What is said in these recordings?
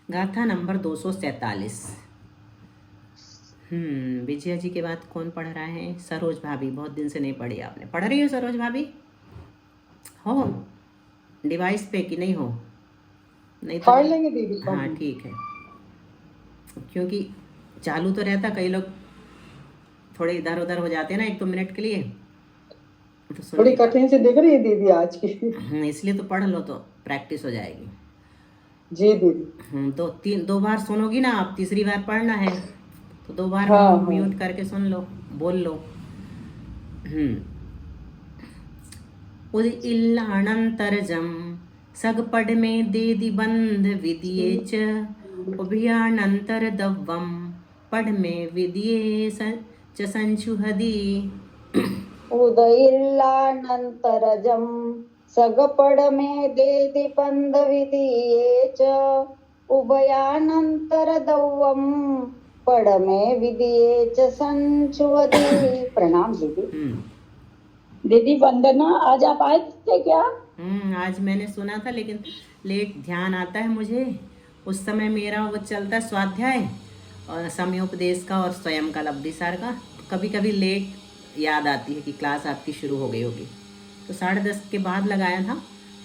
गाथा नंबर 247। विजया जी के बाद कौन पढ़ रहा है? सरोज भाभी, बहुत दिन से नहीं पढ़ी आपने। पढ़ रही हो सरोज भाभी? हो डिवाइस पे कि नहीं हो? नहीं तो पढ़ लेंगे दीदी। हाँ ठीक है, क्योंकि चालू तो रहता, कई लोग थोड़े इधर उधर हो जाते हैं ना 1-2 मिनट के लिए, तो सुन थोड़ी नहीं पाते। कठिन से दिख रही है दीदी आज की। इसलिए तो पढ़ लो तो प्रैक्टिस हो जाएगी। जी दीदी। तो 2 बार सुनोगी ना आप, तीसरी बार पढ़ना है, तो 2 बार हाँ हाँ। म्यूट करके सुन लो, बोल लो। उद इल्लाणंतरजम सगपड में देदि बंध विदिये च उभयानंतर दव्वम पढ़ में विदिये च संशुहदी। उदयिल्लानन्तरजं सगपडमेदेति पन्दविधीये च उभयानन्तरदौवं पडमे विधिये च संशुवति। प्रणाम दीदी। दीदी वंदना, आज आप आए थे क्या? आज मैंने सुना था, लेकिन लेट ध्यान आता है मुझे। उस समय मेरा वो चलता स्वाध्याय और समयोपदेश का और स्वयं का लब्धिसार का, कभी कभी लेट याद आती है कि क्लास आपकी शुरू हो गई होगी, तो 10:30 के बाद लगाया था,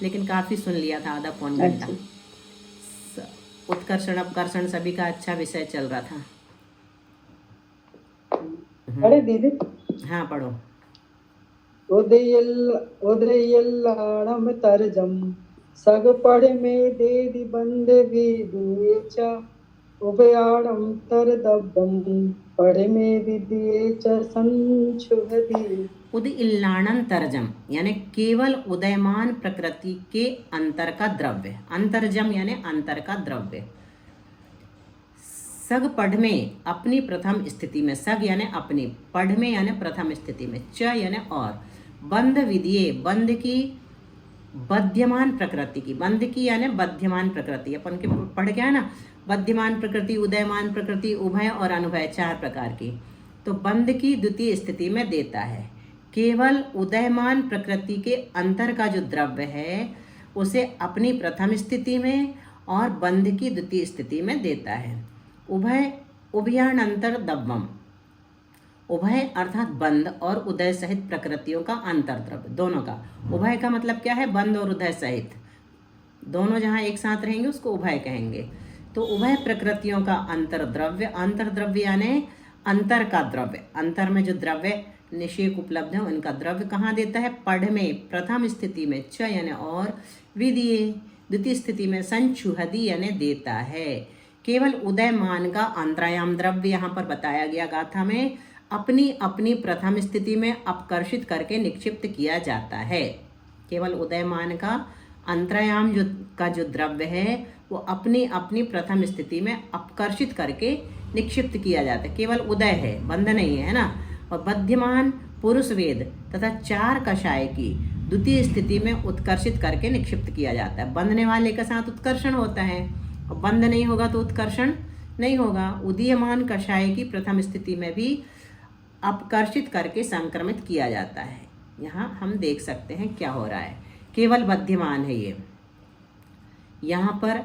लेकिन काफ़ी सुन लिया था, आधा पौन घंटा। उत्कर्षण अपकर्षण सभी का अच्छा विषय चल रहा था। अरे दीदी। हाँ पढ़ो। उदयिल्लाणं तरजं सगपडमेदेति बन्धविधिये च उभयानन्तरदव्वं पडमे विधिये च संशुभति। उद इल्लाणन तरजम यानी केवल उदयमान प्रकृति के अंतर का द्रव्य। अंतरजम यानी अंतर का द्रव्य। सग पढ़ में अपनी प्रथम स्थिति में, सग यानी अपनी, पढ़ में यानी प्रथम स्थिति में, च यानी और, बंध विधिये बंध की, बध्यमान प्रकृति की, बंध की यानी बध्यमान प्रकृति, अपन के पढ़ के है ना, बध्यमान प्रकृति, उदयमान प्रकृति, उभय और अनुभय, 4 प्रकार की। तो बंध की द्वितीय स्थिति में देता है। केवल उदयमान प्रकृति के अंतर का जो द्रव्य है उसे अपनी प्रथम स्थिति में और बंध की द्वितीय स्थिति में देता है। उभय उभयानंतर दव्वम, उभय अर्थात बंध और उदय सहित प्रकृतियों का अंतर द्रव्य, दोनों का। उभय का मतलब क्या है? बंध और उदय सहित दोनों जहाँ एक साथ रहेंगे उसको उभय कहेंगे। तो उभय प्रकृतियों का अंतर द्रव्य, अंतर द्रव्य यानी अंतर का द्रव्य, अंतर में जो द्रव्य निषेक उपलब्ध है उनका द्रव्य कहाँ देता है? पढ़ में प्रथम स्थिति में, च यानी और, विधिये द्वितीय स्थिति में, संचुहदी यानी देता है। केवल उदयमान का अंतरायाम द्रव्य यहाँ पर बताया गया गाथा में अपनी अपनी प्रथम स्थिति में अपकर्षित करके निक्षिप्त किया जाता है। केवल उदयमान का अंतरायाम जो द्रव्य है वो अपनी अपनी प्रथम स्थिति में अपकर्षित करके निक्षिप्त किया जाता है। केवल उदय है, बंध नहीं है ना। और बध्यमान पुरुष वेद तथा 4 कषाय की द्वितीय स्थिति में उत्कर्षित करके निक्षिप्त किया जाता है। बंधने वाले के साथ उत्कर्षण होता है, और बंध नहीं होगा तो उत्कर्षण नहीं होगा। उदीयमान कषाय की प्रथम स्थिति में भी अपकर्षित करके संक्रमित किया जाता है। यहाँ हम देख सकते हैं क्या हो रहा है। केवल बध्यमान है ये। यहाँ पर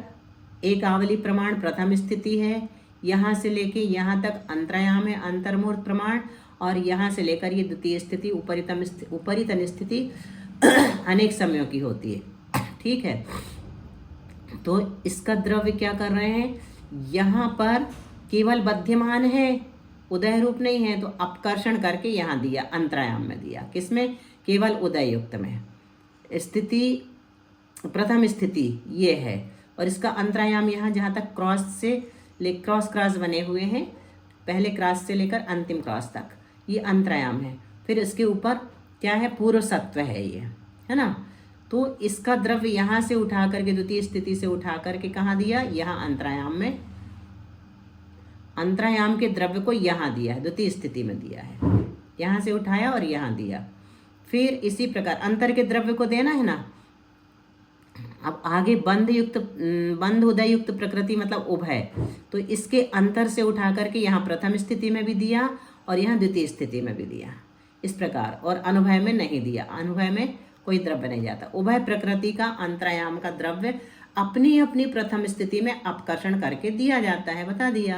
एक आवली प्रमाण प्रथम स्थिति है, यहाँ से लेके यहाँ तक अंतरायाम है, अंतर्मुहूर्त प्रमाण, और यहाँ से लेकर ये द्वितीय स्थिति, उपरितन स्थिति अनेक समयों की होती है। ठीक है, तो इसका द्रव्य क्या कर रहे हैं? यहाँ पर केवल बध्यमान है, उदय रूप नहीं है, तो अपकर्षण करके यहाँ दिया, अंतरायाम में दिया। किसमें? केवल उदय युक्त में। स्थिति प्रथम स्थिति ये है, और इसका अंतरायाम यहाँ जहाँ तक क्रॉस क्रॉस बने हुए हैं, पहले क्रॉस से लेकर अंतिम क्रॉस तक, ये अंतरायाम है। फिर इसके ऊपर क्या है? पूर्व सत्व है ये, है ना। तो इसका द्रव्य यहाँ से उठा करके, द्वितीय स्थिति से उठा करके कहाँ दिया? यहाँ अंतरायाम में। अंतरायाम के द्रव्य को यहाँ दिया है, द्वितीय स्थिति में दिया है, यहाँ से उठाया और यहाँ दिया। फिर इसी प्रकार अंतर के द्रव्य को देना है ना। अब आगे बंध उदय युक्त प्रकृति मतलब उभय, तो इसके अंतर से उठा करके यहाँ प्रथम स्थिति में भी दिया और यहाँ द्वितीय स्थिति में भी दिया, इस प्रकार। और अनुभय में नहीं दिया, अनुभय में कोई द्रव्य नहीं जाता। उभय प्रकृति का अंतरायाम का द्रव्य अपनी अपनी प्रथम स्थिति में अपकर्षण करके दिया जाता है, बता दिया।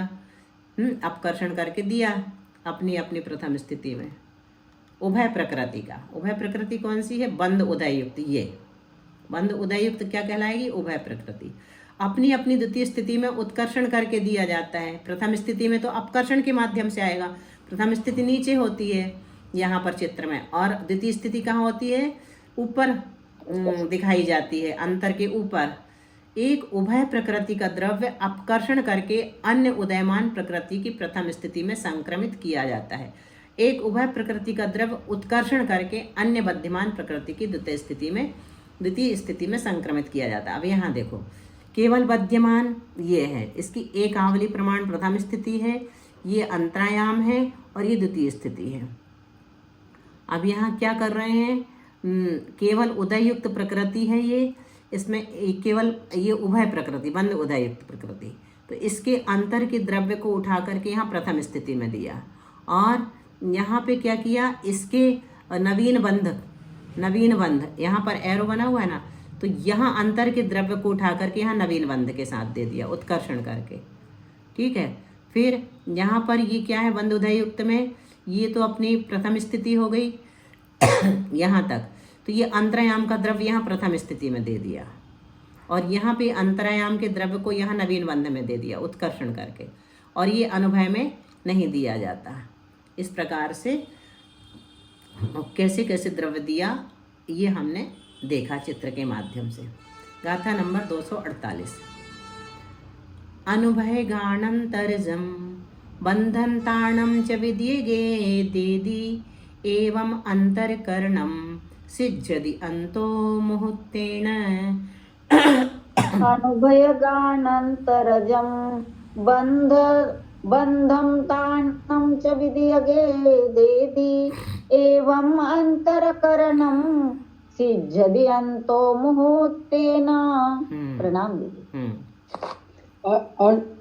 अपकर्षण करके दिया अपनी अपनी प्रथम स्थिति में। उभय प्रकृति का, उभय प्रकृति कौन सी है? बंध उदय युक्त। ये बंध उदय युक्त क्या कहलाएगी? उभय प्रकृति। अपनी अपनी द्वितीय स्थिति में उत्कर्षण करके दिया जाता है। प्रथम स्थिति में तो अपकर्षण के माध्यम से आएगा। प्रथम स्थिति नीचे होती है यहाँ पर चित्र में, और द्वितीय स्थिति कहाँ होती है? ऊपर दिखाई जाती है, अंतर के ऊपर। एक उभय प्रकृति का द्रव्य अपकर्षण करके अन्य उदयमान प्रकृति की प्रथम स्थिति में संक्रमित किया जाता है। एक उभय प्रकृति का द्रव्य उत्कर्षण करके अन्य बध्यमान प्रकृति की द्वितीय स्थिति में संक्रमित किया जाता है। अब यहाँ देखो, केवल बध्यमान ये है, इसकी एक आवली प्रमाण प्रथम स्थिति है, ये अंतरायाम है, और ये द्वितीय स्थिति है। अब यहाँ क्या कर रहे हैं? केवल उदय युक्त प्रकृति है ये, इसमें केवल ये उभय प्रकृति, बंध उदय युक्त प्रकृति, तो इसके अंतर के द्रव्य को उठा करके यहाँ प्रथम स्थिति में दिया, और यहाँ पे क्या किया? इसके नवीन बंध यहाँ पर एरो बना हुआ है ना, तो यहाँ अंतर के द्रव्य को उठा करके यहाँ नवीन बंध के साथ दे दिया, उत्कर्षण करके। ठीक है, फिर यहाँ पर ये क्या है? बंध उदय युक्त में ये तो अपनी प्रथम स्थिति हो गई यहाँ तक, तो ये अंतरायाम का द्रव्य यहाँ प्रथम स्थिति में दे दिया, और यहाँ पे अंतरायाम के द्रव्य को यहाँ नवीन बंध में दे दिया उत्कर्षण करके, और ये अनुभय में नहीं दिया जाता। इस प्रकार से कैसे कैसे द्रव्य दिया ये हमने देखा चित्र के माध्यम से। गाथा नंबर 248। अनुभय गाणंतरजम बंधन ताणम च विद्येगे देदी एवं अंतरकरणम सिज्जति अंतो मुहूर्तेन। अनुभयगानन्तरजं बन्धं ताण्णं च विद्यगे देदि एवम् अन्तरकरणं सिज्जति अंतो मुहूर्तेन। प्रणाम दीदी।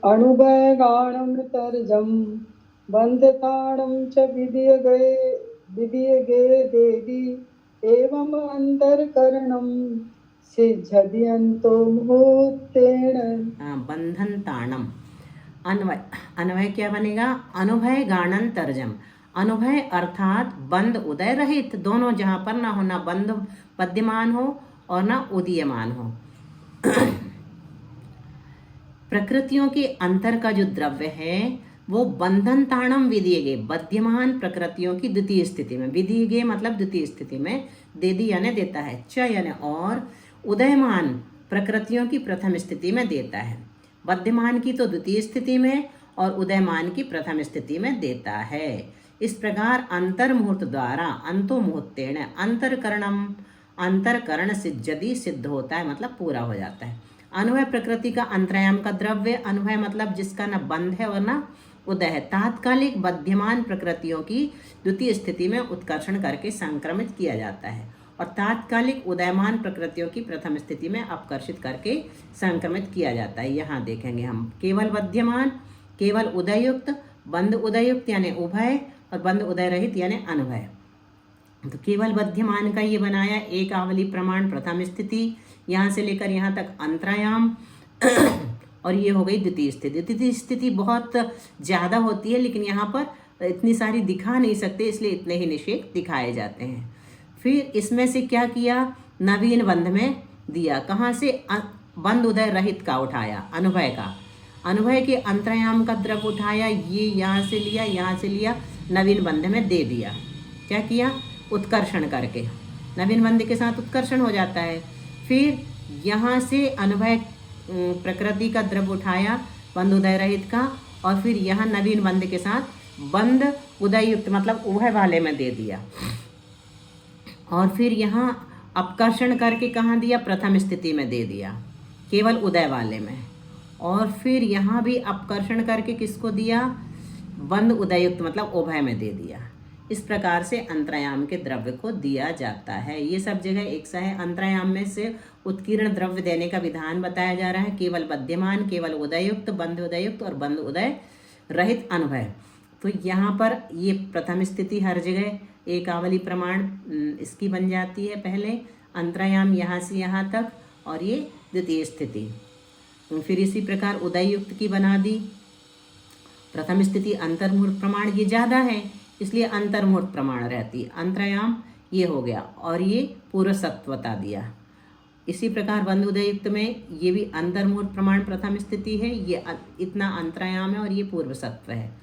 अनुभयगानन्तरजं बन्धताणं च विद्यगे देदि एवं अंतरकरणम सिज्जति अंतो मुहूर्तेन। बंधन ताणम, अन्वय क्या बनेगा? अनुभय गाणन तर्जम। अनुभय अर्थात बंध उदय रहित, दोनों जहाँ पर ना हो, ना बंध पद्यमान हो और ना उदीयमान हो। प्रकृतियों के अंतर का जो द्रव्य है वो बंधन ताणम विधीयगे, बध्यमान प्रकृतियों की द्वितीय स्थिति में, विधीयगे मतलब द्वितीय स्थिति में, देदी यानी देता है, च यानी और, उदयमान प्रकृतियों की प्रथम स्थिति में देता है। बध्यमान की तो द्वितीय स्थिति में और उदयमान की प्रथम स्थिति में देता है। इस प्रकार अंतर मुहूर्त द्वारा अंतो मुहूर्तेण अंतरकरण सिज्जति सिद्ध होता है, मतलब पूरा हो जाता है। अनुभय प्रकृति का अंतरायाम का द्रव्य, अनुभय मतलब जिसका न बंध है और न उदय है, तात्कालिक बध्यमान प्रकृतियों की द्वितीय स्थिति में उत्कर्षण करके संक्रमित किया जाता है, और तात्कालिक उदयमान प्रकृतियों की प्रथम स्थिति में अपकर्षित करके संक्रमित किया जाता है। यहाँ देखेंगे हम केवल बध्यमान, केवल उदययुक्त, बंध उदययुक्त यानी उभय, और बंध उदय रहित यानी अनुभय। तो केवल बध्यमान का ये बनाया एक आवली प्रमाण प्रथम स्थिति, यहाँ से लेकर यहाँ तक अंतरायाम, और ये हो गई द्वितीय स्थिति। द्वितीय स्थिति बहुत ज़्यादा होती है, लेकिन यहाँ पर इतनी सारी दिखा नहीं सकते, इसलिए इतने ही निषेध दिखाए जाते हैं। फिर इसमें से क्या किया? नवीन बंध में दिया। कहाँ से? बंध उदय रहित का उठाया, अनुभय का, अनुभय के अंतरायाम का द्रव्य उठाया, ये यहाँ से लिया, यहाँ से लिया, नवीन बंध में दे दिया। क्या किया? उत्कर्षण करके, नवीन बंध के साथ उत्कर्षण हो जाता है। फिर यहाँ से अनुभय प्रकृति का द्रव्य उठाया बंध उदय रहित का, और फिर यहाँ नवीन बंध के साथ बंध उदय युक्त मतलब उभय वाले में दे दिया, और फिर यहाँ अपकर्षण करके कहाँ दिया? प्रथम स्थिति में दे दिया, केवल उदय वाले में, और फिर यहाँ भी अपकर्षण करके किसको दिया? बंध उदययुक्त मतलब उभय में दे दिया। इस प्रकार से अंतरायाम के द्रव्य को दिया जाता है। ये सब जगह एक सा है। अंतरायाम में से उत्कीर्ण द्रव्य देने का विधान बताया जा रहा है, केवल बध्यमान, केवल उदययुक्त, बंध उदययुक्त और बंध उदय रहित अनुभय। तो यहाँ पर ये प्रथम स्थिति हर जगह एक आवली प्रमाण इसकी बन जाती है। पहले अंतरायाम यहाँ से यहाँ तक, और ये द्वितीय स्थिति। फिर इसी प्रकार उदय युक्त की बना दी। प्रथम स्थिति अंतर्मुहूर्त प्रमाण ये ज़्यादा है, इसलिए अंतर्मुहूर्त प्रमाण रहती है। अंतरायाम ये हो गया और ये पूर्व सत्व बता दिया। इसी प्रकार बंद उदय युक्त में ये भी अंतर्मुहूर्त प्रमाण प्रथम स्थिति है, ये इतना अंतरायाम है और ये पूर्व सत्व है।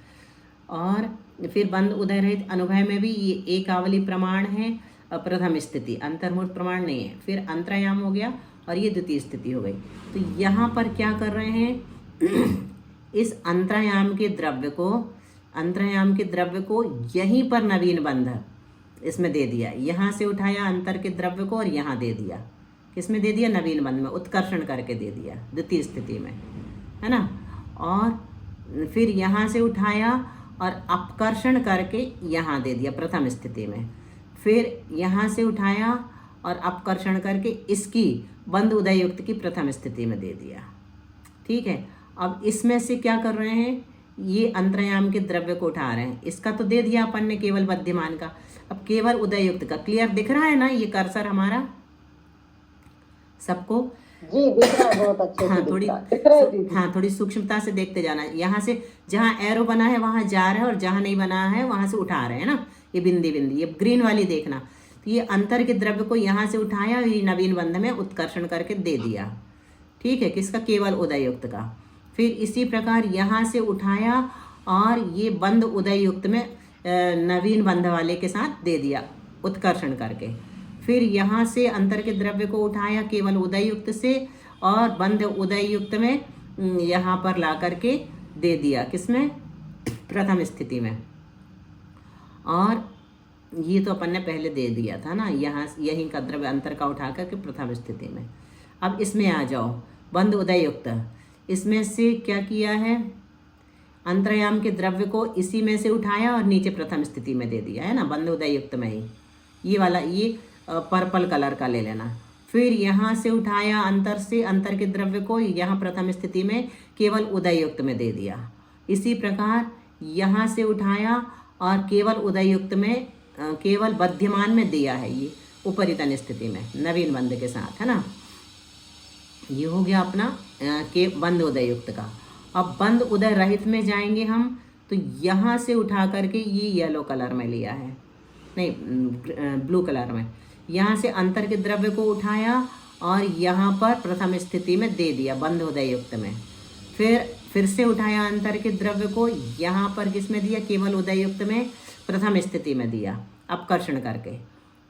और फिर बंद उदय रहित अनुभय में भी ये एकावली प्रमाण है, प्रथम स्थिति, अंतर्मुहूर्त प्रमाण नहीं है। फिर अंतरायाम हो गया और ये द्वितीय स्थिति हो गई। तो यहाँ पर क्या कर रहे हैं, इस अंतरायाम के द्रव्य को यहीं पर नवीन बंध इसमें दे दिया। यहाँ से उठाया अंतर के द्रव्य को और यहाँ दे दिया। किसमें दे दिया? नवीन बंध में, उत्कर्षण करके दे दिया द्वितीय स्थिति में, है ना। और फिर यहाँ से उठाया और अपकर्षण करके यहाँ दे दिया प्रथम स्थिति में। फिर यहाँ से उठाया और अपकर्षण करके इसकी बंद उदय युक्त की प्रथम स्थिति में दे दिया। ठीक है, अब इसमें से क्या कर रहे हैं, ये अंतरायाम के द्रव्य को उठा रहे हैं। इसका तो दे दिया अपन ने केवल बद्धिमान का, अब केवल उदय युक्त का। क्लियर दिख रहा है ना ये कर्सर हमारा सबको? जी दिख रहा है, बहुत अच्छे हाँ, से थोड़ी दिख रहा है दीदी। हाँ, थोड़ी सूक्ष्मता से देखते जाना। यहाँ से जहाँ एरो बना है वहाँ जा रहे हैं और जहाँ नहीं बना है वहाँ से उठा रहे हैं ना। ये बिंदी बिंदी, ये ग्रीन वाली देखना। तो ये अंतर के द्रव्य को यहाँ से उठाया, ये नवीन बंध में उत्कर्षण करके दे दिया। ठीक है, किसका? केवल उदय युक्त का। फिर इसी प्रकार यहाँ से उठाया और ये बंद उदय युक्त में नवीन बंध वाले के साथ दे दिया उत्कर्षण करके। फिर यहाँ से अंतर के द्रव्य को उठाया केवल उदय युक्त से और बंद उदय युक्त में यहाँ पर ला करके दे दिया। किसमें? प्रथम स्थिति में। और ये तो अपन ने पहले दे दिया था ना, यहाँ यहीं का द्रव्य अंतर का उठा करके प्रथम स्थिति में। अब इसमें आ जाओ, बंद उदय युक्त। इसमें से क्या किया है, अंतरायाम के द्रव्य को इसी में से उठाया और नीचे प्रथम स्थिति में दे दिया, है ना, बंद उदय युक्त में ही। ये वाला, ये पर्पल कलर का ले लेना। फिर यहाँ से उठाया अंतर से, अंतर के द्रव्य को यहाँ प्रथम स्थिति में केवल उदय युक्त में दे दिया। इसी प्रकार यहाँ से उठाया और केवल उदय युक्त में केवल बद्धिमान में दिया है, ये उपरितन स्थिति में नवीन बंध के साथ, है ना। ये हो गया अपना के बंद उदय युक्त का। अब बंद उदय रहित में जाएंगे हम, तो यहाँ से उठा करके ये येलो कलर में लिया है, नहीं ब्लू कलर में। यहाँ से अंतर के द्रव्य को उठाया और यहाँ पर प्रथम स्थिति में दे दिया बंद उदय युक्त में। फिर से उठाया अंतर के द्रव्य को, यहाँ पर किसमें दिया? केवल उदय युक्त में प्रथम स्थिति में दिया अपकर्षण करके।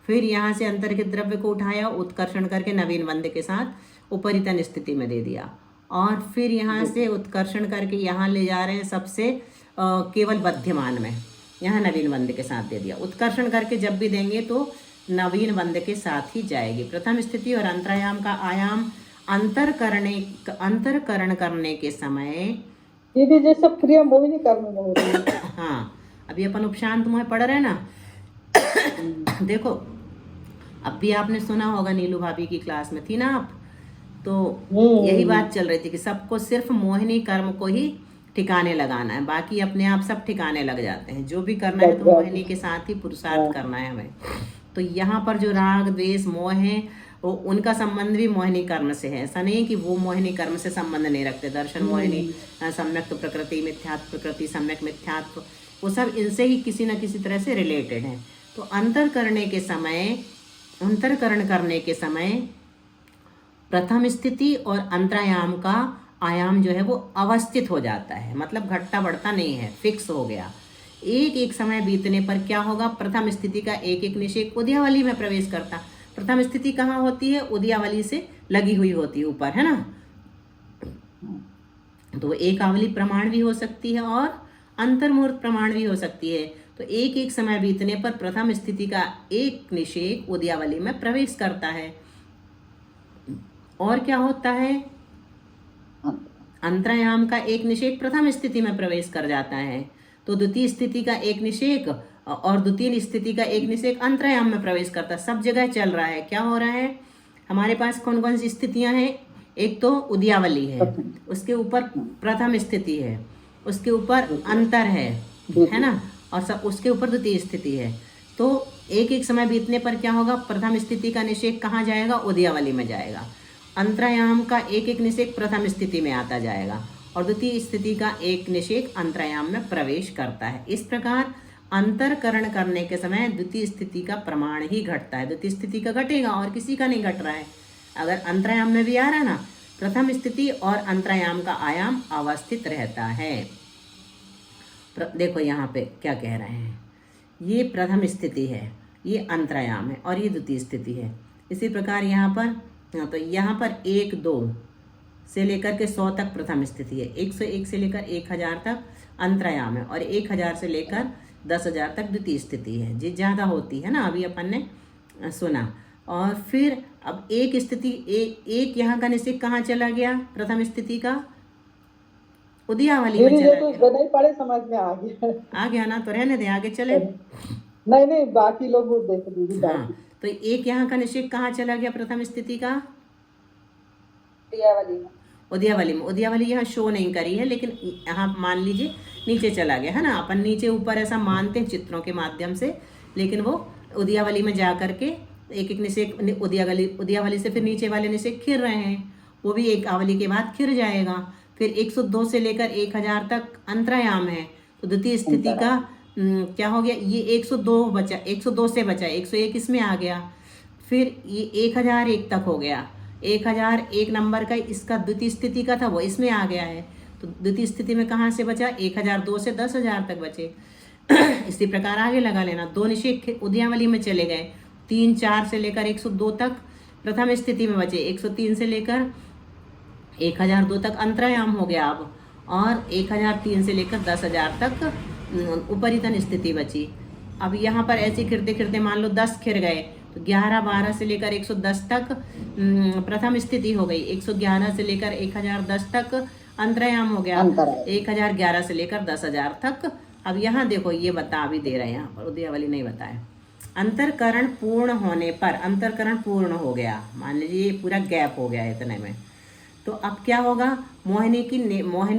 फिर यहाँ से अंतर के द्रव्य को उठाया, उत्कर्षण करके नवीन बंध के साथ उपरितन स्थिति में दे दिया। और फिर यहाँ से उत्कर्षण करके यहाँ ले जा रहे हैं सबसे केवल बद्धिमान में, यहाँ नवीन बंध के साथ दे दिया। उत्कर्षण करके जब भी देंगे तो नवीन बंध के साथ ही जाएगी। प्रथम स्थिति और अंतरायाम का आयाम अंतरकरण करने के समय दीदी जैसे क्रिया मोहिनी कर्म में हो रही है। हाँ, अभी अपन उपशांत मोह पढ़ रहे हैं ना। देखो, अब भी आपने सुना होगा, नीलू भाभी की क्लास में थी ना आप, तो यही बात चल रही थी कि सबको सिर्फ मोहिनी कर्म को ही ठिकाने लगाना है, बाकी अपने आप सब ठिकाने लग जाते हैं। जो भी करना है तो मोहिनी के साथ ही पुरुषार्थ करना है हमें। तो यहाँ पर जो राग द्वेष मोह है वो उनका संबंध भी मोहिनी कर्म से है। ऐसा नहीं कि वो मोहिनी कर्म से संबंध नहीं रखते। दर्शन मोहिनी, सम्यक प्रकृति, मिथ्यात्व प्रकृति, सम्यक मिथ्यात्व, वो सब इनसे ही किसी न किसी तरह से रिलेटेड हैं। तो अंतरकरण करने के समय प्रथम स्थिति और अंतरायाम का आयाम जो है वो अवस्थित हो जाता है, मतलब घटता बढ़ता नहीं है, फिक्स हो गया। एक एक समय बीतने पर क्या होगा, प्रथम स्थिति का एक एक निषेक उदयावली में प्रवेश करता। प्रथम स्थिति कहाँ होती है? उदयावली से लगी हुई होती है ऊपर, है ना। तो एक आवली प्रमाण भी हो सकती है और अंतर्मुहूर्त प्रमाण भी हो सकती है। तो एक एक समय बीतने पर प्रथम स्थिति का एक निषेक उदयावली में प्रवेश करता है। और क्या होता है, अंतरायाम का एक निषेक प्रथम स्थिति में प्रवेश कर जाता है, तो द्वितीय स्थिति का एक निषेक और द्वितीय स्थिति का एक निषेक अंतरायाम में प्रवेश करता है। सब जगह चल रहा है। क्या हो रहा है, हमारे पास कौन कौन सी स्थितियां हैं? एक तो उदयावली है, उसके ऊपर प्रथम स्थिति है, उसके ऊपर अंतर है ना, और सब उसके ऊपर द्वितीय स्थिति है। तो एक एक समय बीतने पर क्या होगा, प्रथम स्थिति का निषेक कहाँ जाएगा? उदयावली में जाएगा। अंतरायाम का एक एक निषेक प्रथम स्थिति में आता जाएगा और द्वितीय स्थिति का एक निषेक अंतरायाम में प्रवेश करता है। इस प्रकार अंतरकरण करने के समय द्वितीय स्थिति का प्रमाण ही घटता है। द्वितीय स्थिति का घटेगा और किसी का नहीं घट रहा है। अगर अंतरायाम में भी आ रहा है ना, प्रथम स्थिति और अंतरायाम का आयाम अवस्थित रहता है। देखो यहाँ पे क्या कह रहे हैं, ये प्रथम स्थिति है, ये अंतरायाम है और ये द्वितीय स्थिति है। इसी प्रकार यहाँ पर तो यहाँ पर 1 2 से लेकर के 100 तक प्रथम स्थिति है, 101 से लेकर 1000 तक अंतरायाम है और 1000 से लेकर 10,000 तक द्वितीय स्थिति है। जी ज़्यादा होती है ना, अभी अपन ने सुना। और फिर अब एक स्थिति एक यहाँ का निषेक कहाँ चला गया, प्रथम स्थिति का उदयावली में चला गया। नहीं पढ़े समझ में आ गया ना, तो रहने दे, आगे चले। नहीं बाकी लोग देख दीदी। हाँ, तो एक यहाँ का निषेक कहाँ चला गया प्रथम स्थिति का, उदयावली में। उदयावली यहाँ शो नहीं करी है, लेकिन यहाँ मान लीजिए नीचे चला गया है ना। अपन नीचे ऊपर ऐसा मानते हैं चित्रों के माध्यम से, लेकिन वो उदयावली में जा करके एक एक निषेक उदयावली से फिर नीचे वाले निषेक खिर रहे हैं, वो भी एक आवली के बाद खिर जाएगा। फिर 102 से लेकर 1000 तक अंतरायाम है, तो द्वितीय स्थिति का क्या हो गया, ये 102 बचा, 102 से बचा, 101 इसमें आ गया। फिर ये 1001 तक हो गया, 1001 नंबर का इसका द्वितीय स्थिति का था, वो इसमें आ गया है। तो द्वितीय स्थिति में कहाँ से बचा, 1002 से 10,000 तक बचे। इसी प्रकार आगे लगा लेना। 2 निषेक उदयावली में चले गए, 3 4 से लेकर 102 तक प्रथम स्थिति में बचे, 103 से लेकर 1002 तक अंतरायाम हो गया अब, और 1003 से लेकर 10,000 तक उपरितन स्थिति बची। अब यहाँ पर ऐसे खिरते खिरते मान लो 10 खिर गए, तो 11 12 से लेकर 110 तक प्रथम स्थिति हो गई, 111 से लेकर 1010 तक अंतरायाम हो गया, 1011 से लेकर 10,000 तक। अब यहाँ देखो ये बता भी दे रहे हैं, यहाँ पर उदयावली नहीं बताया। अंतरकरण पूर्ण होने पर, अंतरकरण पूर्ण हो गया, मान लीजिए पूरा गैप हो गया इतने में, तो अब क्या होगा, मोहिनी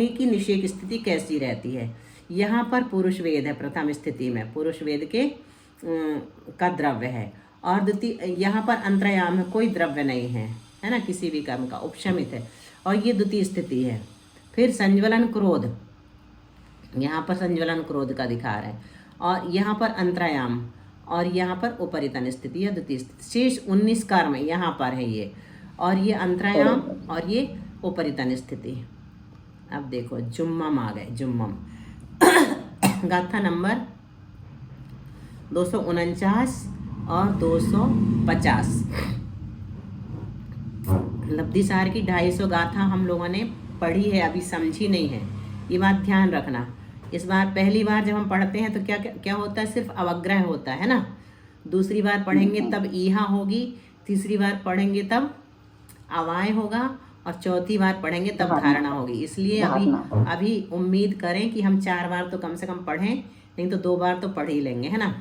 की निषेक स्थिति कैसी रहती है। यहाँ पर पुरुष वेद है प्रथम स्थिति में, पुरुष वेद के का द्रव्य है, और द्वितीय यहाँ पर अंतरायाम में कोई द्रव्य नहीं है, है ना, किसी भी कर्म का, उपशमित है, और ये द्वितीय स्थिति है। फिर संज्वलन क्रोध, यहाँ पर संज्वलन क्रोध का दिखा रहे हैं, और यहाँ पर अंतरायाम, और यहाँ पर उपरितन स्थिति या द्वितीय स्थिति। शेष 19 कर्म यहाँ पर है ये, और ये अंतरायाम और ये उपरितन स्थिति। अब देखो जुम्मम आ गए, जुम्मम गाथा नंबर 249 और 250। लब्धिसार की 250 गाथा हम लोगों ने पढ़ी है, अभी समझी नहीं है, ये बात ध्यान रखना। इस बार पहली बार जब हम पढ़ते हैं तो क्या क्या होता है, सिर्फ अवग्रह होता है ना। दूसरी बार पढ़ेंगे तब ईहा होगी, तीसरी बार पढ़ेंगे तब अवाय होगा, और चौथी बार पढ़ेंगे तब धारणा होगी। इसलिए अभी उम्मीद करें कि हम 4 बार तो कम से कम पढ़ें, नहीं तो 2 बार तो पढ़ ही लेंगे, है ना,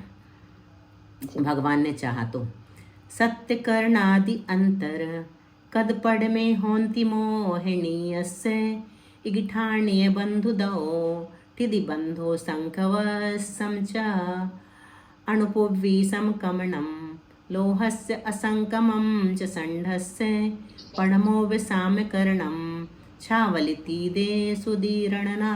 भगवान ने चाहा तो। सत्य कर्णादि अंतर कद पढ़ में होंति मोहिणीयस इगिठाण्य बंधु दो ठिदि बंधो संकवसम च अणुपुव्वी समकमणम लोहस्य असंकमं च संढस्य पणमो विसाम्यकरणं छावलिति दे सुदीरणदा।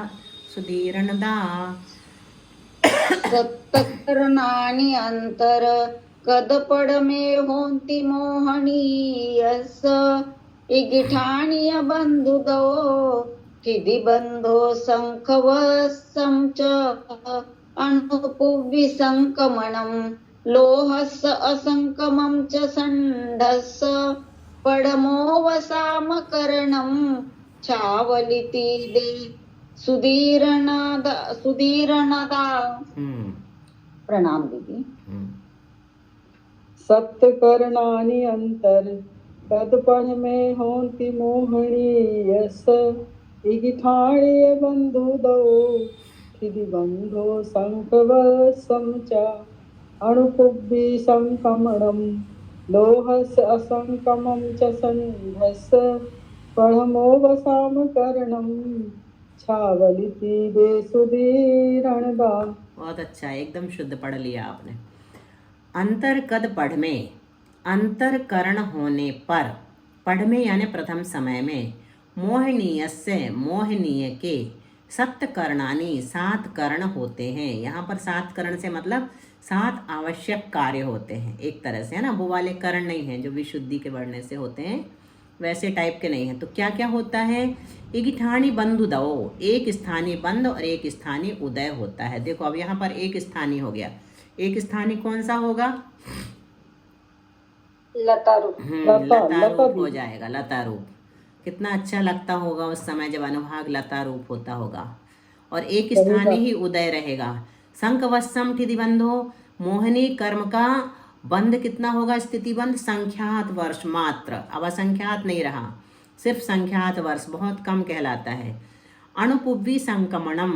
सप्तकरणानि अंतर कदपड में होंति मोहनीयस इगिठाणीय बंधुदो किदि बंधो संखवसं च अणुपुव्वी संकमणं लोहस्य असंकमं च संढस्य पडमो वसामकरणं छावलिति दे सुदीरणदा। प्रणाम दीदी। सत्य करणानि अंतर कदपण में होंति मोहनीयस इगिठाण्य बंधु दो ठिदि बंधो संकवसं च अणुपुव्वी संकमणं लोहस्य असंकमं च संढस्य पढ़मो वसामकरणं छावलिति दे सुदीरणदा। बहुत अच्छा है, एकदम शुद्ध पढ़ लिया आपने। अंतर कद पढ़ में, अंतरकरण होने पर, पढ़ में यानी प्रथम समय में मोहनीय से मोहनीय के 7 करणानि 7 करण होते हैं। यहाँ पर 7 करण से मतलब 7 आवश्यक कार्य होते हैं, एक तरह से, है ना। वो वाले करण नहीं हैं जो विशुद्धि के बढ़ने से होते हैं, वैसे टाइप के नहीं हैं। तो क्या क्या होता है? एक ठाणी बंधु दो, एक स्थानीय बंध और एक स्थानीय उदय होता है। देखो अब यहाँ पर एक स्थानीय हो गया, एक स्थानीय कौन सा होगा? लता रूप। लता रूप हो जाएगा, लता रूप। कितना अच्छा लगता होगा उस समय जब अनुभाग लता रूप होता होगा। और एक स्थानीय ही उदय रहेगा। संकवत्सम ठिधि बंधो, मोहिनी कर्म का बंध कितना होगा? स्थिति बंध संख्यात वर्ष मात्र, अब असंख्यात नहीं रहा, सिर्फ संख्यात वर्ष, बहुत कम कहलाता है। अणुपूर्वी संक्रमणम,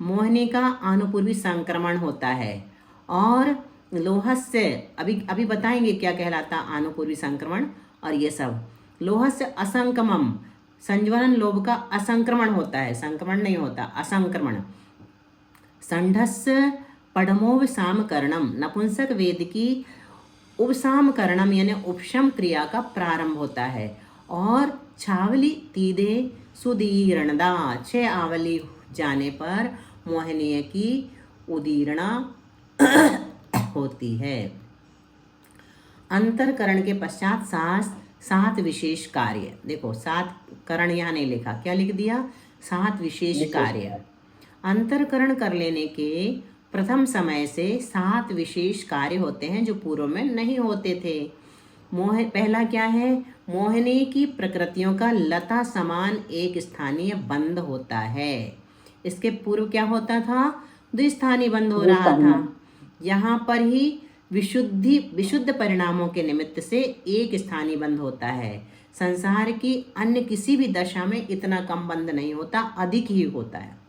मोहिनी का अणुपूर्वी संक्रमण होता है। और लोहस्य, अभी बताएंगे क्या कहलाता अणुपूर्वी संक्रमण और ये सब। लोहस्य असंक्रमम, संज्वलन लोभ का असंक्रमण होता है, संक्रमण नहीं होता, असंक्रमण। संढस्य पढ़मोव सामकरणम, नपुंसक वेद की उपसामकरणम यानी उपशम क्रिया का प्रारंभ होता है। और छावली तीदे सुदीर्णदा, 6 आवली जाने पर मोहनीय की उदीर्णा होती है। अंतरकरण के पश्चात 7 विशेष कार्य। देखो 7 करण यहाँ नहीं लिखा, क्या लिख दिया? 7 विशेष कार्य। अंतरकरण कर लेने के प्रथम समय से 7 विशेष कार्य होते हैं जो पूर्व में नहीं होते थे। पहला क्या है? मोहिनी की प्रकृतियों का लता समान एक स्थानीय बंध होता है। इसके पूर्व क्या होता था? द्विस्थानीय बंध हो रहा था। यहाँ पर ही विशुद्ध परिणामों के निमित्त से एक स्थानीय बंध होता है। संसार की अन्य किसी भी दशा में इतना कम बंध नहीं होता, अधिक ही होता है।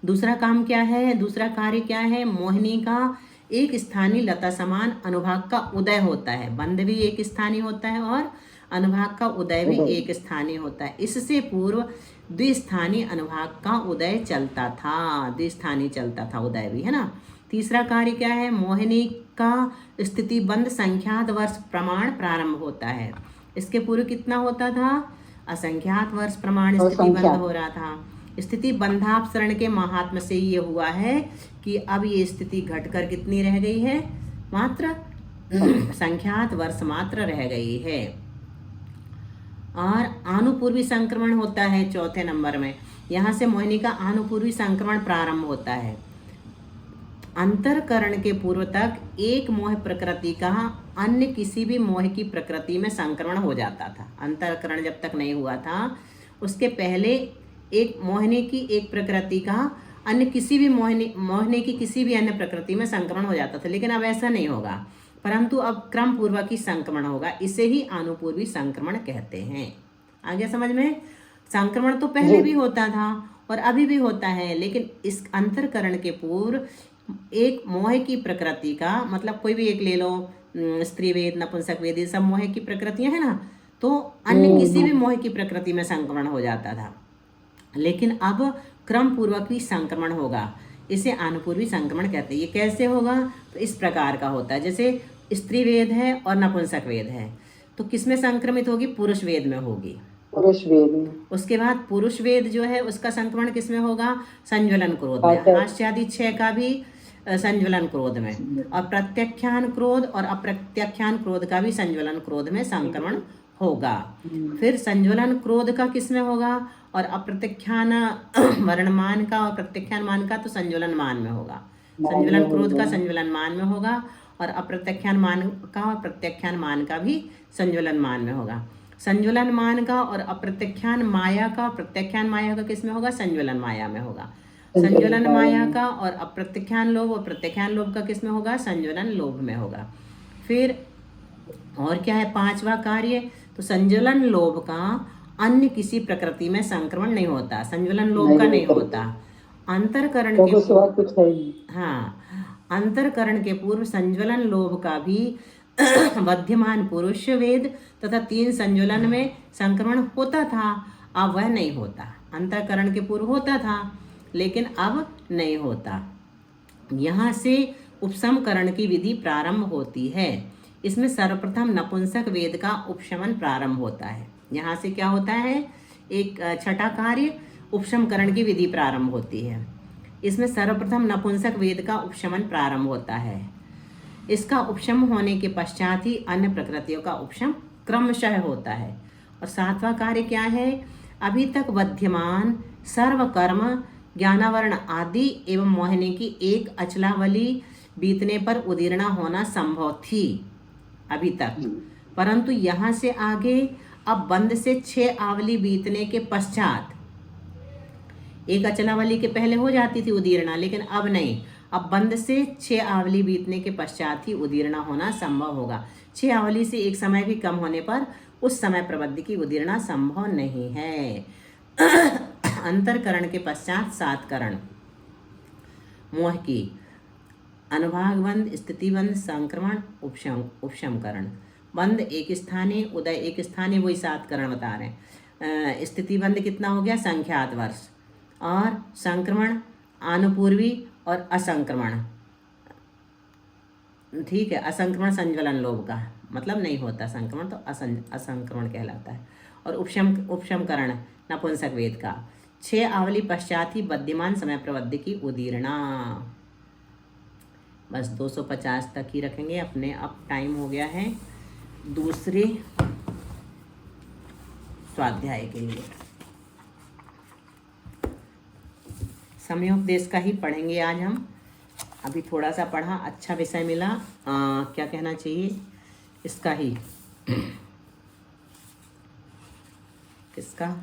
दूसरा काम क्या है? दूसरा कार्य क्या है? मोहिनी का एक स्थानीय लता समान अनुभाग का उदय होता है। बंध भी एक स्थानीय होता है और अनुभाग का उदय भी एक स्थानीय होता है। इससे पूर्व द्विस्थानीय अनुभाग का उदय चलता था, द्विस्थानीय चलता था उदय भी, है ना। तीसरा कार्य क्या है? मोहिनी का स्थिति बंध संख्यात वर्ष प्रमाण प्रारंभ होता है। इसके पूर्व कितना होता था? असंख्यात वर्ष प्रमाण स्थिति बंध हो रहा था। स्थिति बंधापसरण के महात्म से ये हुआ है कि अब ये स्थिति घटकर कितनी रह गई है? मात्र संख्यात वर्ष मात्र रह गई है। और आनुपूर्वी संक्रमण होता है 4थे नंबर में। यहाँ से मोहिनी का आनुपूर्वी संक्रमण प्रारंभ होता है। अंतरकरण के पूर्व तक एक मोह प्रकृति का अन्य किसी भी मोह की प्रकृति में संक्रमण हो जाता था। अंतरकरण जब तक नहीं हुआ था उसके पहले एक मोहिनी की एक प्रकृति का अन्य किसी भी मोहिनी की किसी भी अन्य प्रकृति में संक्रमण हो जाता था, लेकिन अब ऐसा नहीं होगा, परंतु अब क्रम पूर्वक ही संक्रमण होगा। इसे ही आनुपूर्वी संक्रमण कहते हैं। आगे समझ में? संक्रमण तो पहले भी होता था और अभी भी होता है, लेकिन इस अंतरकरण के पूर्व एक मोह की प्रकृति का, मतलब कोई भी एक ले लो, स्त्री वेद, नपुंसक वेद, ये सब मोह की प्रकृतियां है ना, तो अन्य किसी भी मोह की प्रकृति में संक्रमण हो जाता था, लेकिन अब क्रम पूर्वक भी संक्रमण होगा। इसे आनुपूर्वी संक्रमण कहते हैं। ये कैसे होगा? तो इस प्रकार का होता है, जैसे स्त्री वेद है और नपुंसक वेद है, तो किसमें संक्रमित होगी? पुरुष वेद में होगी। पुरुष वेद। उसके बाद पुरुष वेद जो है उसका संक्रमण किसमें होगा? संज्वलन क्रोध में। हास्यादि 6 का भी संज्वलन क्रोध में, और प्रत्याख्यान क्रोध और अप्रत्याख्यान क्रोध का भी संज्वलन क्रोध में संक्रमण होगा। फिर संज्वलन क्रोध का किसमें होगा? और अप्रत्याख्यान वर्णमान का और प्रत्याख्यान मान का तो संज्वलन मान में होगा। संज्वलन क्रोध का संज्वलन मान में होगा और अप्रत्याख्यान मान का और प्रत्याख्यान मान का भी संज्वलन मान में होगा। संज्वलन मान का और अप्रत्याख्यान माया का, प्रत्याख्यान माया का किसमें होगा? संज्वलन माया में होगा। संज्वलन माया का और अप्रत्याख्यान लोभ और प्रत्याख्यान लोभ का किसमें होगा? संज्वलन लोभ में होगा। फिर और क्या है? 5वां कार्य, तो संज्वलन लोभ का अन्य किसी प्रकृति में संक्रमण नहीं होता, संज्वलन लोभ का नहीं होता। अंतरकरण के अंतरकरण के पूर्व संज्वलन लोभ का भी वध्यमान पुरुष वेद तथा 3 संज्वलन में संक्रमण होता था, अब वह नहीं होता। अंतरकरण के पूर्व होता था लेकिन अब नहीं होता। यहाँ से उपसमकरण की विधि प्रारंभ होती है। इसमें सर्वप्रथम नपुंसक वेद का उपशमन प्रारंभ होता है। यहाँ से क्या होता है, एक छठा कार्य उपशमकरण की विधि प्रारंभ होती है। इसमें सर्वप्रथम नपुंसक वेद का उपशमन प्रारंभ होता है। इसका उपशम होने के पश्चात ही अन्य प्रकृतियों का उपशम क्रमशः होता है। और सातवां कार्य क्या है, अभी तक विद्यमान सर्वकर्म ज्ञानावरण आदि एवं मोहिनी की एक अचलावली बीतने पर उदीर्णा होना संभव थी अभी तक, परंतु यहाँ से आगे अब बंद से 6 आवली बीतने के पश्चात, एक अचलावली के पहले हो जाती थी उदीर्णा, लेकिन अब नहीं, अब बंद से 6 आवली बीतने के पश्चात ही उदीर्णा होना संभव होगा। 6 आवली से एक समय भी कम होने पर उस समय प्रबंध की उदीर्णा संभव नहीं है। अंतरकरण के पश्चात 7 करण मोह की अनुभागबंध, स्थितिबंध, संक्रमण, उपशमकरण। बंध एक स्थानीय, उदय एक स्थानीय, वही 7 करण बता रहे हैं। स्थितिबंध कितना हो गया, संख्यात वर्ष, और संक्रमण आनुपूर्वी और असंक्रमण, ठीक है। असंक्रमण संज्वलन लोभ का मतलब नहीं होता, संक्रमण तो असंक्रमण कहलाता है। और उपशमकरण नपुंसक वेद का 6 आवली पश्चात ही विद्यमान समय प्रवृत्ति की उदीर्णा। बस 250 तक ही रखेंगे अपने। अब टाइम हो गया है दूसरे स्वाध्याय के लिए। समयोपदेश का ही पढ़ेंगे आज हम। अभी थोड़ा सा पढ़ा, अच्छा विषय मिला। क्या कहना चाहिए इसका ही, किसका,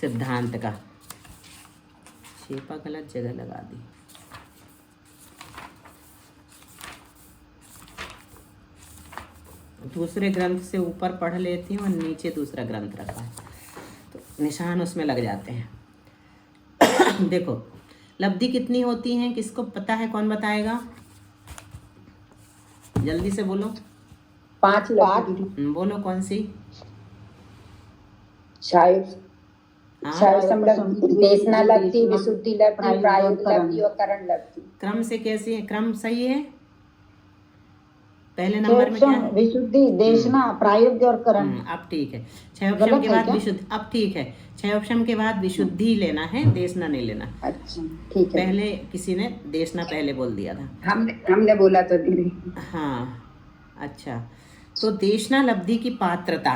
सिद्धांत का। शेपा गलत जगह लगा दी। दूसरे ग्रंथ से ऊपर पढ़ लेती हूँ और नीचे दूसरा ग्रंथ रखा है तो निशान उसमें लग जाते हैं। देखो, लब्धि कितनी होती है, किसको पता है, कौन बताएगा, जल्दी से बोलो। 5 लब्धि। बोलो कौन सी। देशना लब्धि, विशुद्धि लब्धि, प्रायोग लब्धि और करण लब्धि। क्रम से कैसे है, क्रम सही है। पहले नंबर में क्या है, विशुद्धि, देशना, प्रायोग और करण। अब ठीक है। 6 ऑप्शन के बाद विशुद्धि, अब ठीक है। 6 ऑप्शन के बाद विशुद्धि लेना है, देशना नहीं लेना। अच्छा ठीक है। पहले किसी ने देशना पहले बोल दिया था, हमने बोला तो दीदी। हाँ अच्छा। तो देशना लब्धि की पात्रता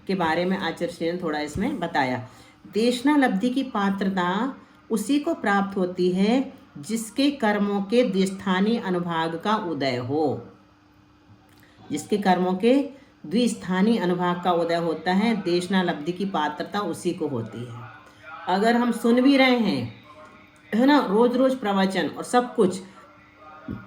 के बारे में आचार्य श्री ने थोड़ा इसमें बताया। देशना लब्धि की पात्रता उसी को प्राप्त होती है जिसके कर्मों के द्विस्थानीय अनुभाग का उदय हो। जिसके कर्मों के द्विस्थानीय अनुभाग का उदय होता है, देशना लब्धि की पात्रता उसी को होती है। अगर हम सुन भी रहे हैं, है ना, रोज रोज प्रवचन और सब कुछ,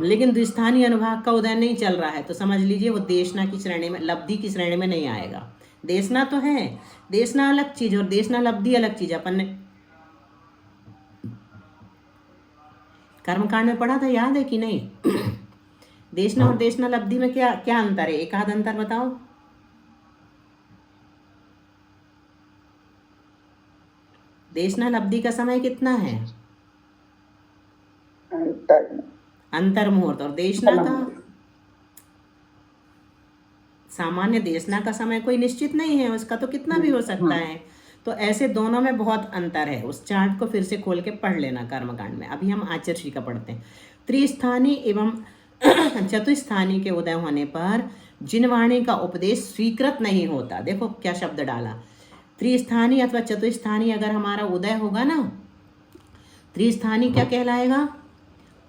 लेकिन द्विस्थानीय अनुभाग का उदय नहीं चल रहा है, तो समझ लीजिए वो देशना की श्रेणी में, लब्धि की श्रेणी में नहीं आएगा। देशना तो है, देशना अलग चीज और देशना लब्धि अलग चीज। अपन ने कर्मकांड में पढ़ा था, याद है कि नहीं। देशना और देशना लब्धि में क्या क्या अंतर है, एक आध अंतर बताओ। देशना लब्धि का समय कितना है, अंतर मुहूर्त, और देशना का सामान्य देशना का समय कोई निश्चित नहीं है, उसका तो कितना भी हो सकता है। तो ऐसे दोनों में बहुत अंतर है। उस चार्ट को फिर से खोल के पढ़ लेना कर्मकांड में। अभी हम आचर्षी का पढ़ते हैं। त्रिस्थानी एवं चतुस्थानी के उदय होने पर जिन वाणी का उपदेश स्वीकृत नहीं होता, देखो क्या शब्द डाला, त्रिस्थानी अथवा चतुस्थानी अगर हमारा उदय होगा ना, त्रिस्थानी क्या कहलाएगा,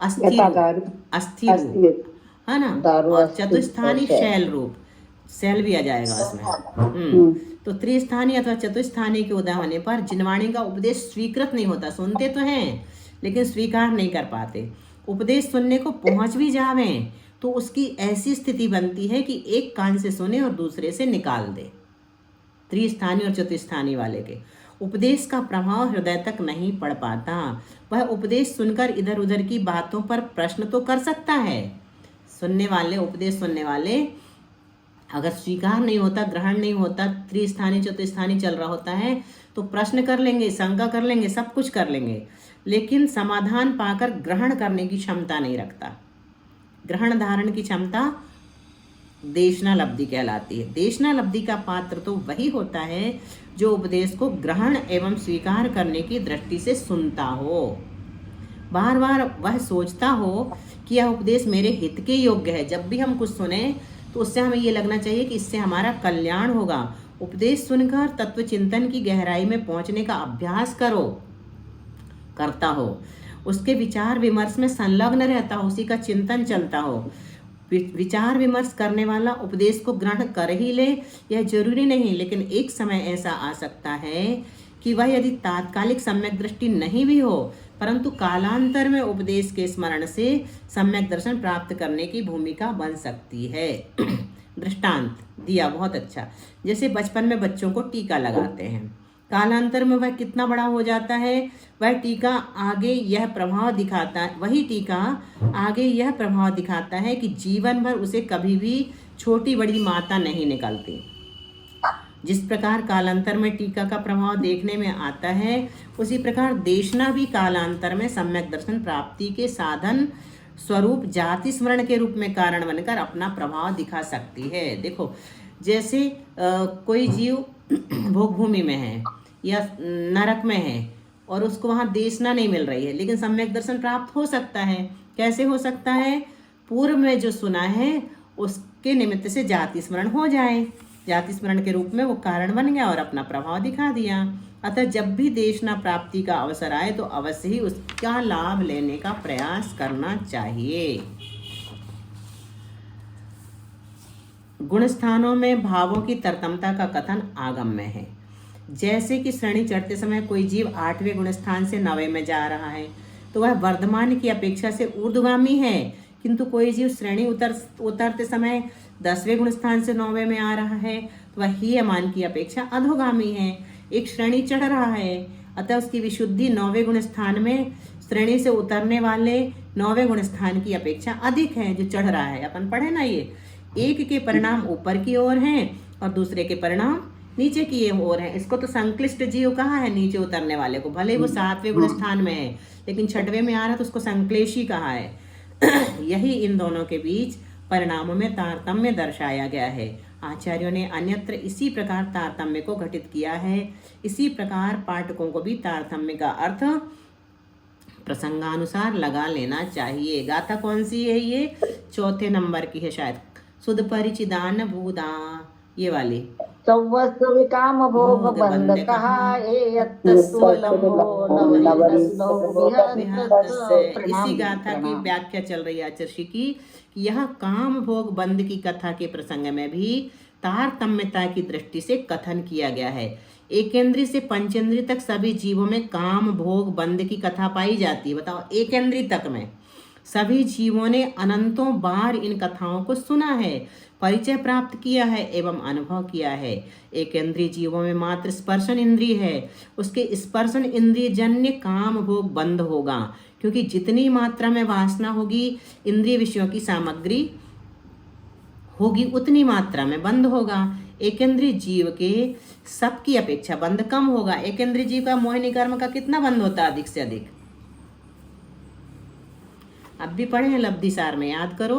अस्थि रूप, है ना, और चतुस्थानी शैल रूप, शैल भी आ जाएगा उसमें। तो त्रिस्थानी अथवा चतुस्थानी के उदय होने पर जिनवाणी का उपदेश स्वीकृत नहीं होता, सुनते तो हैं लेकिन स्वीकार नहीं कर पाते। उपदेश सुनने को पहुंच भी जावे तो उसकी ऐसी स्थिति बनती है कि एक कान से सुने और दूसरे से निकाल दे। त्रिस्थानी और चतुस्थानी वाले के उपदेश का प्रभाव हृदय तक नहीं पड़ पाता। वह उपदेश सुनकर इधर उधर की बातों पर प्रश्न तो कर सकता है, सुनने वाले, उपदेश सुनने वाले, अगर स्वीकार नहीं होता, ग्रहण नहीं होता, त्रिस्थानी चतुस्थानी चल रहा होता है तो प्रश्न कर लेंगे, शंका कर लेंगे, सब कुछ कर लेंगे, लेकिन समाधान पाकर ग्रहण करने की क्षमता नहीं रखता। ग्रहण धारण की क्षमता देशनालब्धि कहलाती है। देशनालब्धि का पात्र तो वही होता है जो उपदेश को ग्रहण एवं स्वीकार करने की दृष्टि से सुनता हो, बार बार वह सोचता हो कि यह उपदेश मेरे हित के योग्य है। जब भी हम कुछ सुने तो उससे हमें ये लगना चाहिए कि इससे हमारा कल्याण होगा। उपदेश सुनकर तत्व चिंतन की गहराई में पहुंचने का अभ्यास करता हो, उसके विचार विमर्श में संलग्न रहता हो, उसी का चिंतन चलता हो। विचार विमर्श करने वाला उपदेश को ग्रहण कर ही ले यह जरूरी नहीं, लेकिन एक समय ऐसा आ सकता है कि वह यदि तात्कालिक सम्यक दृष्टि नहीं भी हो, परंतु कालांतर में उपदेश के स्मरण से सम्यक दर्शन प्राप्त करने की भूमिका बन सकती है। दृष्टांत दिया बहुत अच्छा। जैसे बचपन में बच्चों को टीका लगाते हैं, कालांतर में वह कितना बड़ा हो जाता है, वह टीका आगे यह प्रभाव दिखाता है, वही टीका आगे यह प्रभाव दिखाता है कि जीवन भर उसे कभी भी छोटी बड़ी माता नहीं निकलती। जिस प्रकार कालांतर में टीका का प्रभाव देखने में आता है, उसी प्रकार देशना भी कालांतर में सम्यक दर्शन प्राप्ति के साधन स्वरूप जाति स्मरण के रूप में कारण बनकर अपना प्रभाव दिखा सकती है। देखो, जैसे कोई जीव भोग भूमि में है या नरक में है और उसको वहाँ देशना नहीं मिल रही है, लेकिन सम्यक दर्शन प्राप्त हो सकता है। कैसे हो सकता है? पूर्व में जो सुना है उसके निमित्त से जाति स्मरण हो जाए, जाति स्मरण के रूप में वो कारण बन गया और अपना प्रभाव दिखा दिया। अतः जब भी देशना प्राप्ति का अवसर आए तो अवश्य ही उसका लाभ लेने का प्रयास करना चाहिए। गुण स्थानों में भावों की तरतमता का कथन आगम्य है। जैसे कि श्रेणी चढ़ते समय कोई जीव 8वें गुण स्थान से 9वें में जा रहा है तो वह वर्धमान की अपेक्षा से ऊर्ध्वगामी है, किंतु कोई जीव श्रेणी उतरते समय 10वें गुण स्थान से 9वें में आ रहा है तो वह हीयमान की अपेक्षा अधोगामी है। एक श्रेणी चढ़ रहा है, अतः उसकी विशुद्धि 9वें गुण स्थान में श्रेणी से उतरने वाले 9वें गुण स्थान की अपेक्षा अधिक है जो चढ़ रहा है। अपन पढ़े ना, ये एक के परिणाम ऊपर की ओर हैं और दूसरे के परिणाम नीचे की ओर हैं। इसको तो संक्लिष्ट जीव कहा है नीचे उतरने वाले को, भले वो 7वें गुण स्थान में है लेकिन 6वें में आ रहा है तो उसको संक्लेशी कहा है। यही इन दोनों के बीच परिणामों में तारतम्य दर्शाया गया है। आचार्यों ने अन्यत्र इसी प्रकार तारतम्य को घटित किया है। इसी प्रकार पाठकों को भी तारतम्य का अर्थ प्रसंगानुसार लगा लेना चाहिए। गाथा कौन सी है? ये 4थे नंबर की है शायद, सुध परिचिदान भूदा, ये वाली। सौवस्व विकाम भोग बंद कहा इसी गाथा की व्याख्या चल रही है आचार्य की कि यह काम भोग बंद की कथा के प्रसंग में भी तारतम्यता की दृष्टि से कथन किया गया है। एकेंद्रीय से पंचेंद्रीय तक सभी जीवों में काम भोग बंद की कथा पाई जाती है। बताओ, एकेंद्रीय तक में सभी जीवों ने अनंतों बार इन कथाओं को सुना है, परिचय प्राप्त किया है एवं अनुभव किया है। एकेंद्रीय जीवों में मात्र स्पर्शन इंद्रिय है, उसके स्पर्शन इंद्रिय जन्य काम भोग बंद होगा, क्योंकि जितनी मात्रा में वासना होगी इंद्रिय विषयों की सामग्री होगी उतनी मात्रा में बंद होगा। एकेंद्रीय जीव के सबकी अपेक्षा बंद कम होगा। एकेंद्रीय जीव का मोहिनी कर्म का कितना बंद होता है? अधिक से अधिक। अब भी पढ़े हैं लब्धि सार में, याद करो।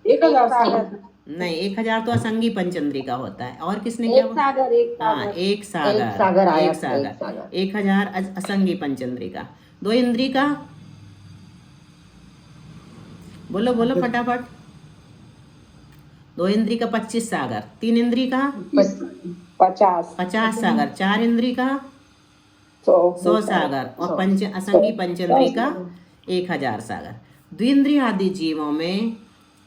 1000 नहीं, 1000 तो असंगी पंचेंद्री का होता है। और किसने क्या? हाँ, एक सागर 1000 असंगी पंचेंद्री का। 2 इंद्री का बोलो बोलो फटाफट। 2 इंद्री का 25 सागर। 3 इंद्री का 50 सागर। 4 इंद्री का 100 सागर और असंगी पंचेंद्री का 1000 सागर। द्विंद्रिय आदि जीवों में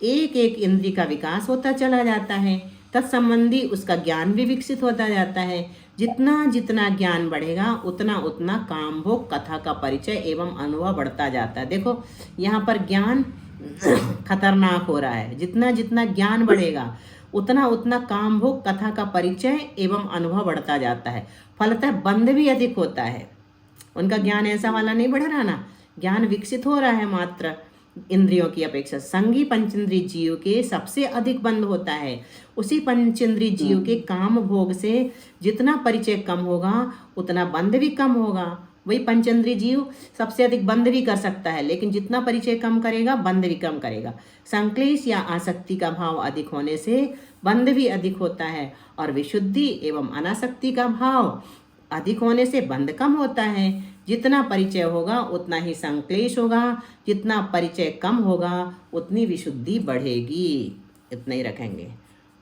एक एक इंद्रिय का विकास होता चला जाता है, तत्संबंधी उसका ज्ञान भी विकसित होता जाता है। जितना जितना ज्ञान बढ़ेगा उतना उतना काम भोग कथा का परिचय एवं अनुभव बढ़ता जाता है। देखो यहाँ पर ज्ञान खतरनाक हो रहा है। जितना जितना ज्ञान बढ़ेगा उतना उतना काम भोग कथा का परिचय एवं अनुभव बढ़ता जाता है। फलतः बंध भी अधिक होता है। उनका ज्ञान ऐसा वाला नहीं बढ़ रहा ना, ज्ञान विकसित हो रहा है मात्र इंद्रियों की अपेक्षा। संगी पंचेंद्रिय जीव के सबसे अधिक बंध होता है। उसी पंचेंद्रिय जीव के काम भोग से जितना परिचय कम होगा उतना बंध भी कम होगा। वही पंचेंद्रिय जीव सबसे अधिक बंध भी कर सकता है, लेकिन जितना परिचय कम करेगा बंध भी कम करेगा। संक्लेश या आसक्ति का भाव अधिक होने से बंध भी अधिक होता है, और विशुद्धि एवं अनासक्ति का भाव अधिक होने से बंध कम होता है। जितना परिचय होगा उतना ही संक्लेश होगा, जितना परिचय कम होगा उतनी विशुद्धि बढ़ेगी। इतना ही रखेंगे।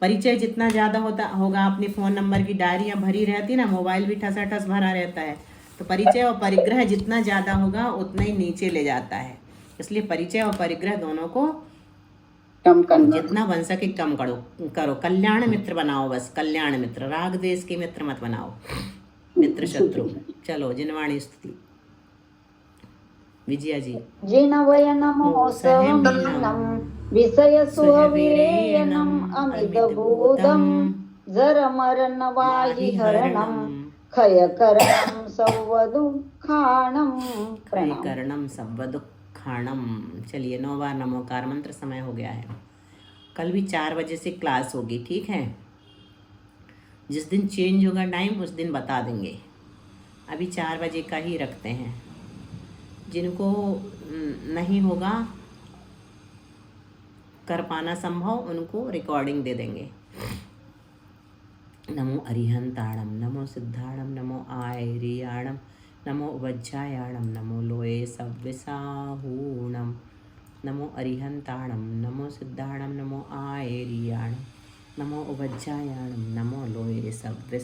परिचय जितना ज़्यादा होता होगा, अपनी फ़ोन नंबर की डायरियाँ भरी रहती ना, मोबाइल भी ठसाठस भरा रहता है, तो परिचय और परिग्रह जितना ज़्यादा होगा उतना ही नीचे ले जाता है। इसलिए परिचय और परिग्रह दोनों को कम करना। जितना बन सके कम करो। कल्याण मित्र बनाओ, बस कल्याण मित्र, राग देश के मित्र मत बनाओ, मित्र शत्रु। चलो जिनवाणी स्तुति विजया जी। जिनवय नमो सहमीनं विषय सुहविरेयनम् अमितभूतं जरमरणवाहि हरणं क्षयकरणं सर्वदुःखाणं प्रणाम। करणम सब दुखाणम। चलिए 9 बार नमोकार मंत्र समय हो गया है। कल भी 4 बजे से क्लास होगी, ठीक है। जिस दिन चेंज होगा टाइम उस दिन बता देंगे। अभी 4 बजे का ही रखते हैं। जिनको नहीं होगा कर पाना संभव उनको रिकॉर्डिंग दे देंगे। नमो अरिहंताणम, नमो सिद्धाणम, नमो आयरियाणम, नमो वज्रायाणम, नमो लोये सव्विसाहूणम, नमो अरिहंताणम, नमो सिद्धाणम, नमो आयरियाणम, नमो वज्रायाणम, नमो लोये सव्विसाहूणम।